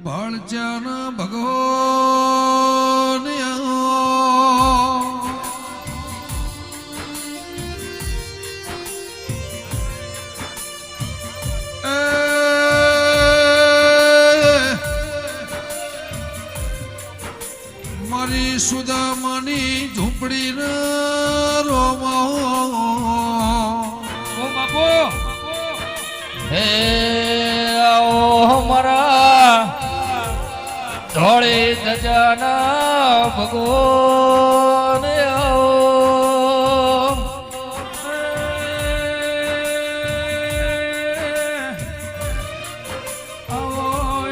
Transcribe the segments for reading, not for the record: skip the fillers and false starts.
ભળચાના ભગવાન મારી સુદામાની ઝૂંપડી ન રોમા હે આવો મારા ધોળી ધજાના ભગવાન આવો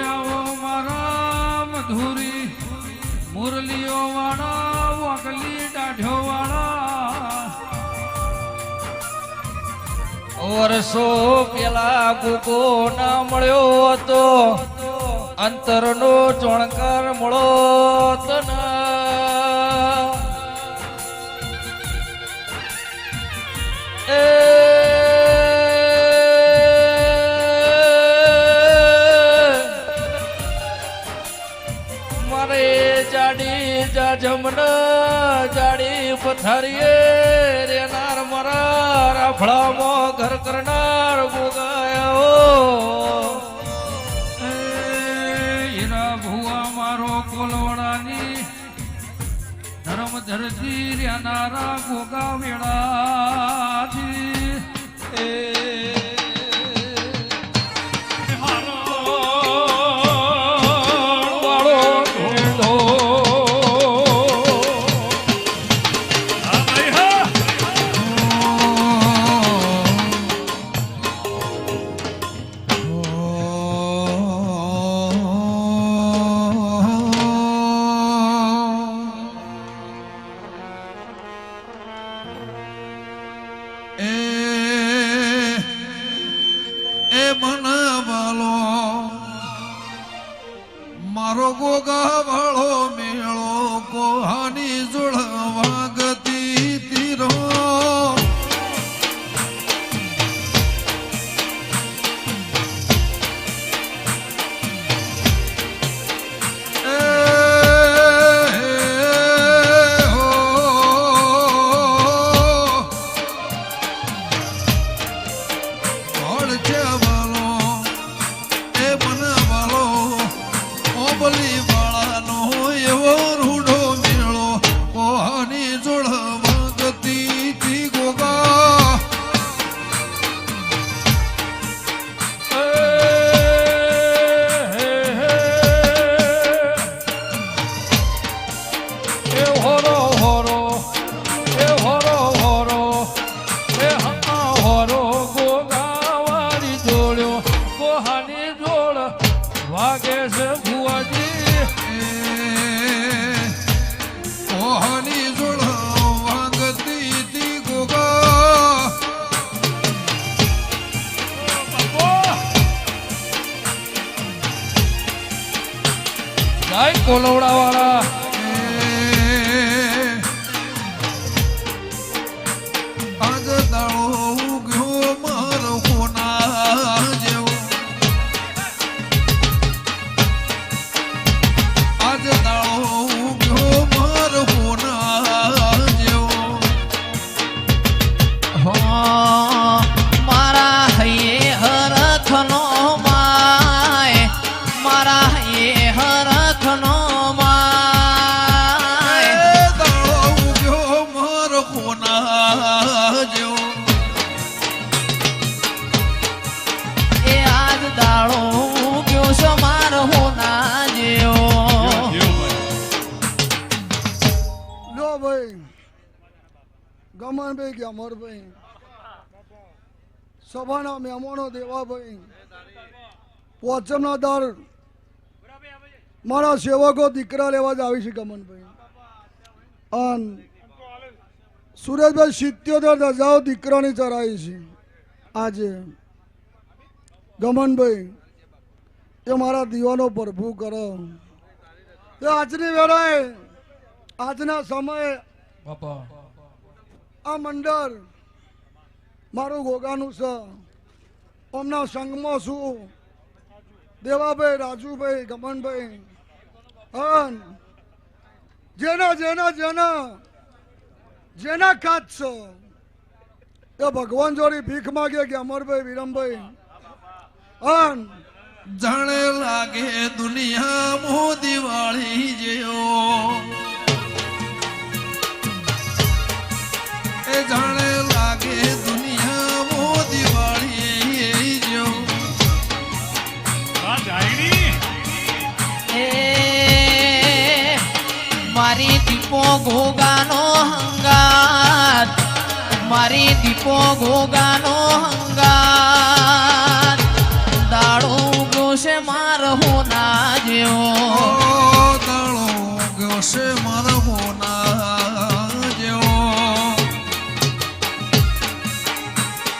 આવો મારા મધુરી મુરલીઓ વાળા વકલી દાઢો વાળા વર્ષો પેલા ગુગો ના મળ્યો હતો અંતરનો ચોણકાર મળો તના એ મારે જાડી જાજમના જાડી પથારીએ રેનાર મારા રાફળામાં ઘર કરનાર ગોગાયો કોલવડાની ધર્મ ધરતી રેનારા ગોગા વેળાથી મારો ગોગા વાળો મેળો કોહાની જોડવા ગતી તીરો વાગે છે ભુવાજી કોહાની જોડ વાગતી તી ગોગા જય કોલવડા વાળા આજ દાળો ઉગ્યો મારો કોના જેવો આજ દાળો ઉગ્યો મારો કોના જેવો મારા હૈયે હરખનો માય મારા હૈયે હરખનો માય દાળો ઉગ્યો મારો કોના જેવો એ આજ દાડો ગયો સમાર હોના જેવો લો ભાઈ ગમનભાઈ કે અમરભાઈ સભાના મહેમાનો દેવાભાઈ પોચમના દર મારા સેવકો દીકરા લેવા જ આવી છે ગમનભાઈ અને સુરેશભાઈ 77 રજાઓ દીકરાની ચરાઈ છે આજે ગમનભાઈ એ મારા દીવાનો પ્રભુ કરો એ આજની વેળાએ આજના સમયે બાપા આ મંડળ મારું ગોગાનું છે ઓમના સંઘમાં છું દેવાભાઈ રાજુભાઈ ગમનભાઈ અન જેના જેના જેના જેના કાચ છે એ ભગવાન જોડી ભીખ માગે કે અમરભાઈ વિરમભાઈ અન જાણે લાગે દુનિયામાં દિવાળી જેવો એ જાણે લાગે દુનિયામાં દિવાળી જેવો એ મારી દીપો ઘોગાનો હંગાત મારી દીપો ઘોગાનો હંગાત દાડો ઉગ્યો છે મારો ના જેવો દાળો ગયો છે મારા મોના જેવો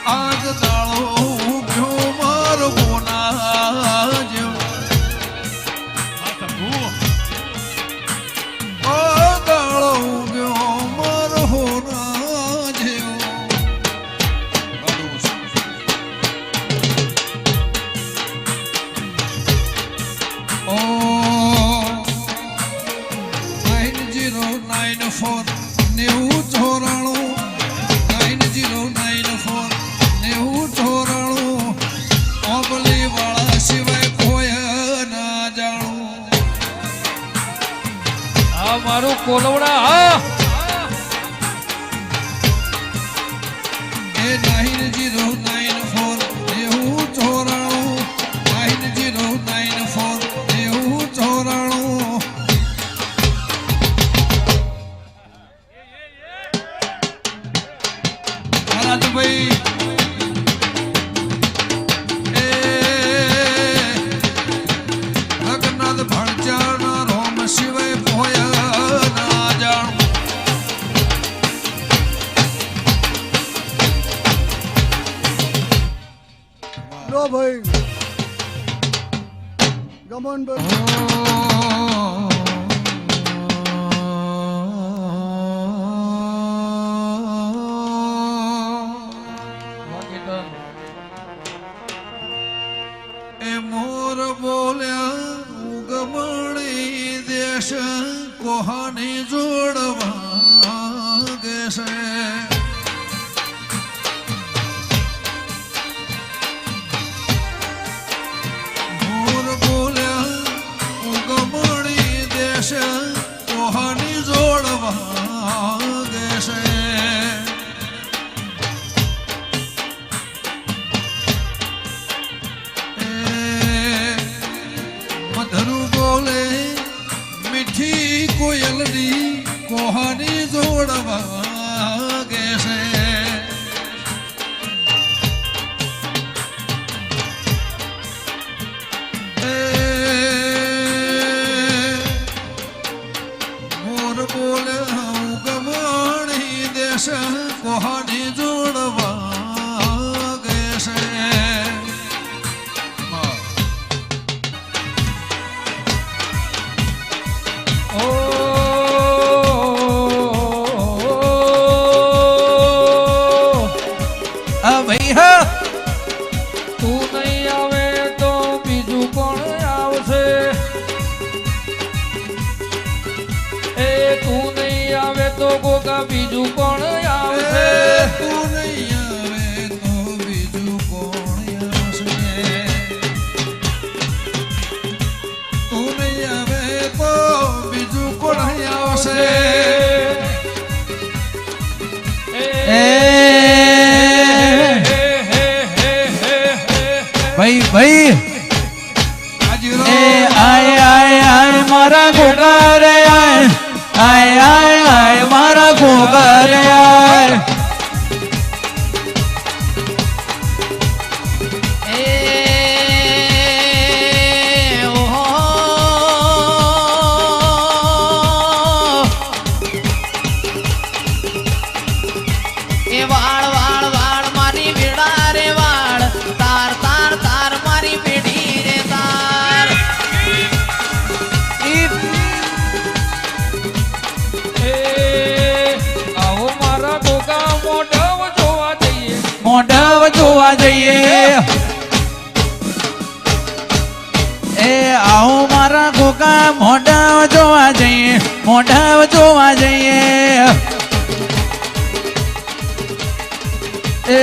આજ દાળો ગયો મારો મોના જેવો દાળો ગયો મારો મોના જેવો Oh, 9094 નેવું ચોરાણું 9094 નેવું ચોરાણું ઓબલી વાળા સિવાય કોઈ ના જાણું આ મારું કોલવડા હા એ 9094 નેવું ચોરાણું 9094 નેવું ચોરાણું રાજભાઈ એ રઘનાથ ભણચાના રોમ સિવાય ભોયા ના જાણું લો ભાઈ ગમનભાઈ બાકી તો એ મોર બોલ્યા ઉગમણી દેશ કોહાની જોડવા ગેસે મોર બોલ્યા ઉગમણી દેશ કોહાની જોડવા ગેસે મધરુ બોલે મીઠી કોયલની કોહાની જોડવા ગેસે મોર બોલે હું ગમણી દેશ કોહાની જોડવા ગેસે ભાઈ હા તું નહીં આવે તો બીજું કોણ આવશે એ તું નહીં આવે તો ગોગા બીજું કોણ આવશે તું નહીં આવે તો બીજું કોણ આવશે તું નહીં આવે તો બીજું કોણ આવશે ભાઈ ભાઈ હાજીરો એ આય આય આય મારા ગોગા રે આય આય આય આય મારા ગોગા રે આય વાળ વાળ વાળ મારી વેડા રે વાળ તાર તાર તાર જોવા જઈએ એ આવો મારા ગોગા મોઢાવ જોવા જઈએ મોઢાવ જોવા જઈએ એ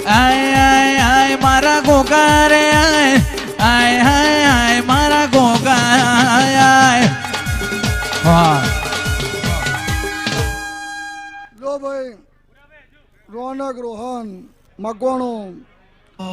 આય આય આય મારા ગોગા રે આય આય આય આય મારા ગોગા આય આય વાહ લો ભાઈ રોનક રોહન મકવાણો ઓ